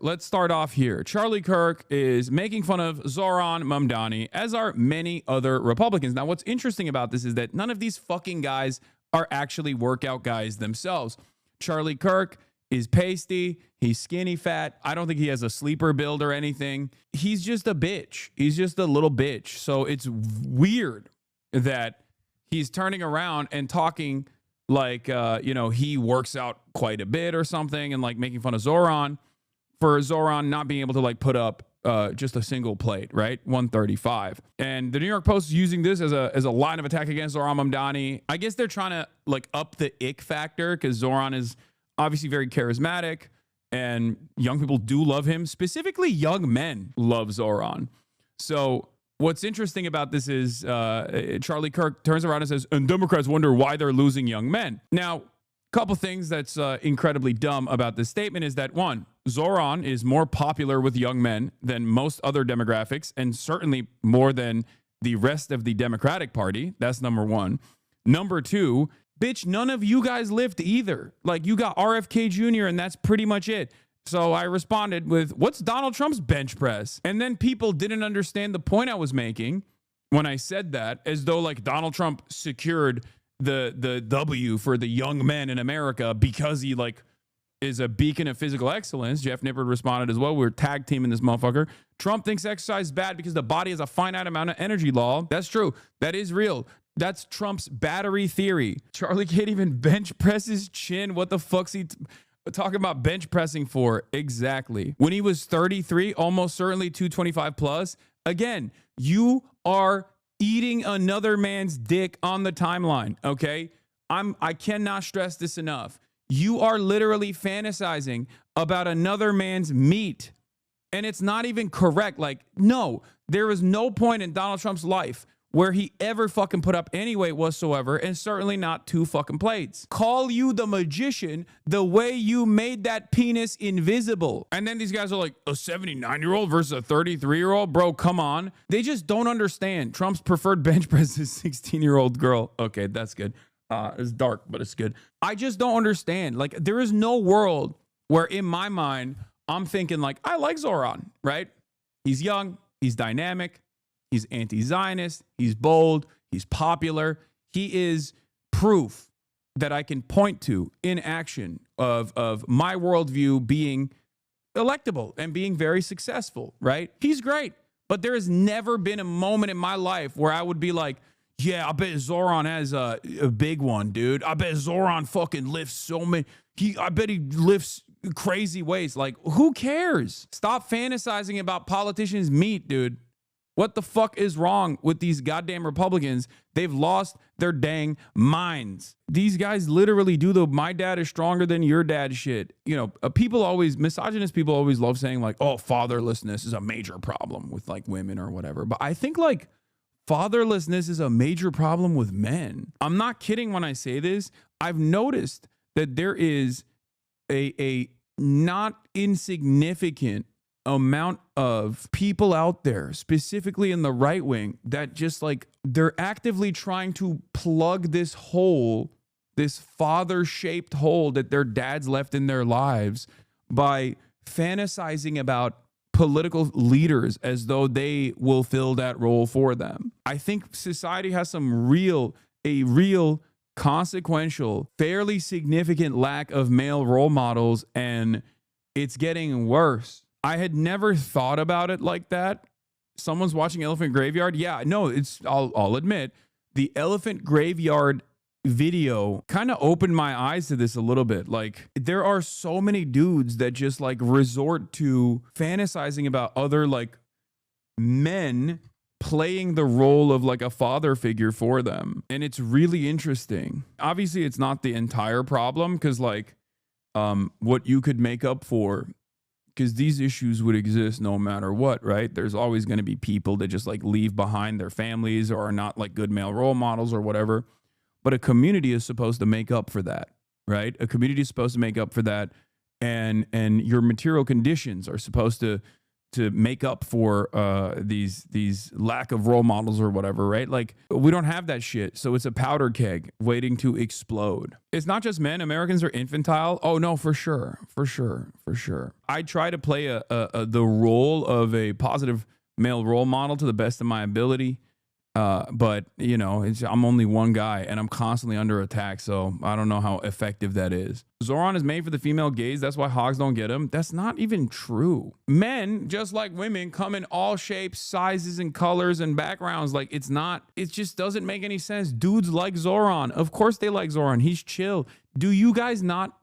let's start off here. Charlie Kirk is making fun of Zohran Mamdani, as are many other Republicans. Now, what's interesting about this is that none of these fucking guys are actually workout guys themselves. Charlie Kirk is pasty. He's skinny fat. I don't think he has a sleeper build or anything. He's just a bitch. He's just a little bitch. So it's weird that he's turning around and talking like, he works out quite a bit or something, and like making fun of Zohran for Zohran not being able to like put up just a single plate, right? 135. And the New York Post is using this as a line of attack against Zohran Mamdani. I guess they're trying to like up the ick factor because Zohran is obviously very charismatic and young people do love him. Specifically, young men love Zohran. So what's interesting about this is Charlie Kirk turns around and says, and Democrats wonder why they're losing young men. Now, a couple things that's incredibly dumb about this statement is that, one, Zohran is more popular with young men than most other demographics, and certainly more than the rest of the Democratic Party. That's number one. Number two, bitch, none of you guys lift either. Like, you got RFK Jr., and that's pretty much it. So I responded with, what's Donald Trump's bench press? And then people didn't understand the point I was making when I said that, as though like Donald Trump secured the W for the young men in America because he like is a beacon of physical excellence. Jeff Nippard responded as well. We're tag teaming this motherfucker. Trump thinks exercise is bad because the body has a finite amount of energy law. That's true. That is real. That's Trump's battery theory. Charlie can't even bench press his chin. What the fuck's he talking about bench pressing for? Exactly. When he was 33, almost certainly 225 plus. Again, you are eating another man's dick on the timeline, okay? I cannot stress this enough. You are literally fantasizing about another man's meat, and it's not even correct. Like, no, there is no point in Donald Trump's life where he ever fucking put up any weight whatsoever, and certainly not 2 fucking plates. Call you the magician the way you made that penis invisible. And then these guys are like, a 79-year-old versus a 33-year-old? Bro, come on. They just don't understand. Trump's preferred bench press is 16-year-old girl. Okay, that's good. It's dark, but it's good. I just don't understand. Like, there is no world where in my mind, I'm thinking like, I like Zohran, right? He's young, he's dynamic, he's anti-Zionist, he's bold, he's popular. He is proof that I can point to in action of my worldview being electable and being very successful, right? He's great, but there has never been a moment in my life where I would be like, yeah, I bet Zohran has a big one, dude. I bet Zohran fucking lifts so many. I bet he lifts crazy weights. Like, who cares? Stop fantasizing about politicians' meat, dude. What the fuck is wrong with these goddamn Republicans? They've lost their dang minds. These guys literally do the my dad is stronger than your dad shit. You know, misogynist people always love saying like, oh, fatherlessness is a major problem with like women or whatever. But I think like fatherlessness is a major problem with men. I'm not kidding when I say this. I've noticed that there is a not insignificant amount of people out there, specifically in the right wing, that just like they're actively trying to plug this hole, this father-shaped hole that their dads left in their lives by fantasizing about political leaders as though they will fill that role for them. I think society has a real consequential, fairly significant lack of male role models, and it's getting worse. I had never thought about it like that. Someone's watching Elephant Graveyard. Yeah, no, I'll admit, the Elephant Graveyard video kind of opened my eyes to this a little bit. Like, there are so many dudes that just like resort to fantasizing about other like men playing the role of like a father figure for them. And it's really interesting. Obviously, it's not the entire problem, because like what you could make up for, because these issues would exist no matter what, right? There's always going to be people that just like leave behind their families or are not like good male role models or whatever. But a community is supposed to make up for that, right? A community is supposed to make up for that. And your material conditions are supposed to make up for these lack of role models or whatever, right? Like, we don't have that shit. So it's a powder keg waiting to explode. It's not just men. Americans are infantile. Oh no, for sure. I try to play the role of a positive male role model to the best of my ability. But you know, I'm only one guy and I'm constantly under attack. So I don't know how effective that is. Zohran is made for the female gaze. That's why hogs don't get him. That's not even true. Men, just like women, come in all shapes, sizes, and colors and backgrounds. Like, it just doesn't make any sense. Dudes like Zohran. Of course they like Zohran. He's chill. Do you guys not?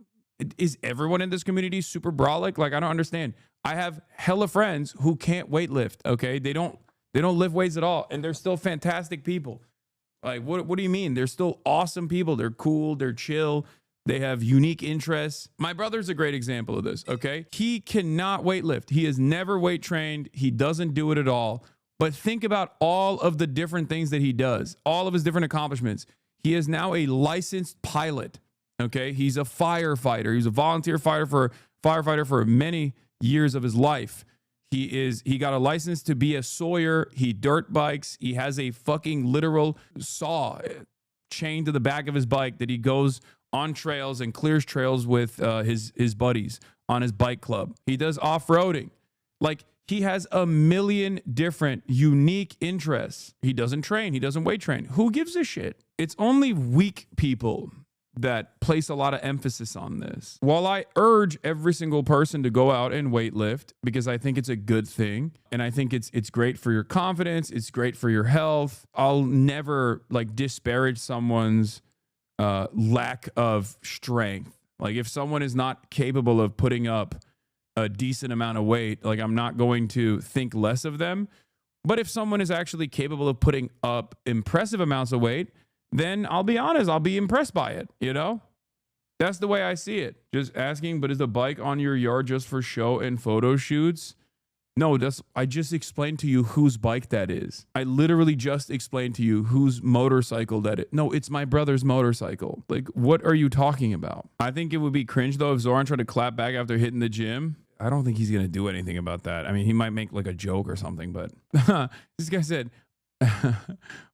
Is everyone in this community super brolic? Like, I don't understand. I have hella friends who can't weightlift. Okay. They don't lift weights at all, and they're still fantastic people. Like, what do you mean? They're still awesome people. They're cool. They're chill. They have unique interests. My brother's a great example of this, okay? He cannot weightlift. He has never weight trained. He doesn't do it at all. But think about all of the different things that he does, all of his different accomplishments. He is now a licensed pilot, okay? He's a firefighter. He's a volunteer firefighter for many years of his life. He got a license to be a sawyer. He dirt bikes. He has a fucking literal saw chained to the back of his bike that he goes on trails and clears trails with his buddies on his bike club. He does off-roading. Like, he has a million different unique interests. He doesn't train. He doesn't weight train. Who gives a shit? It's only weak people that place a lot of emphasis on this. While I urge every single person to go out and weightlift because I think it's a good thing and I think it's great for your confidence, it's great for your health, I'll never like disparage someone's lack of strength. Like, if someone is not capable of putting up a decent amount of weight, like, I'm not going to think less of them. But if someone is actually capable of putting up impressive amounts of weight, then I'll be honest, I'll be impressed by it, you know? That's the way I see it. Just asking, but is the bike on your yard just for show and photo shoots? No, I just explained to you whose bike that is. I literally just explained to you whose motorcycle that is. No, it's my brother's motorcycle. Like, what are you talking about? I think it would be cringe, though, if Zohran tried to clap back after hitting the gym. I don't think he's going to do anything about that. I mean, he might make like a joke or something, but this guy said,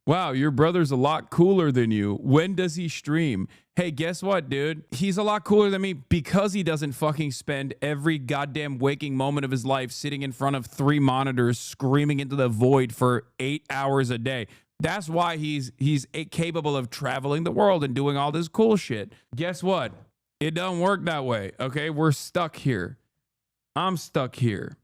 wow, your brother's a lot cooler than you. When does he stream? Hey, guess what, dude? He's a lot cooler than me because he doesn't fucking spend every goddamn waking moment of his life sitting in front of 3 monitors screaming into the void for 8 hours a day. That's why he's capable of traveling the world and doing all this cool shit. Guess what? It don't work that way, okay? We're stuck here. I'm stuck here.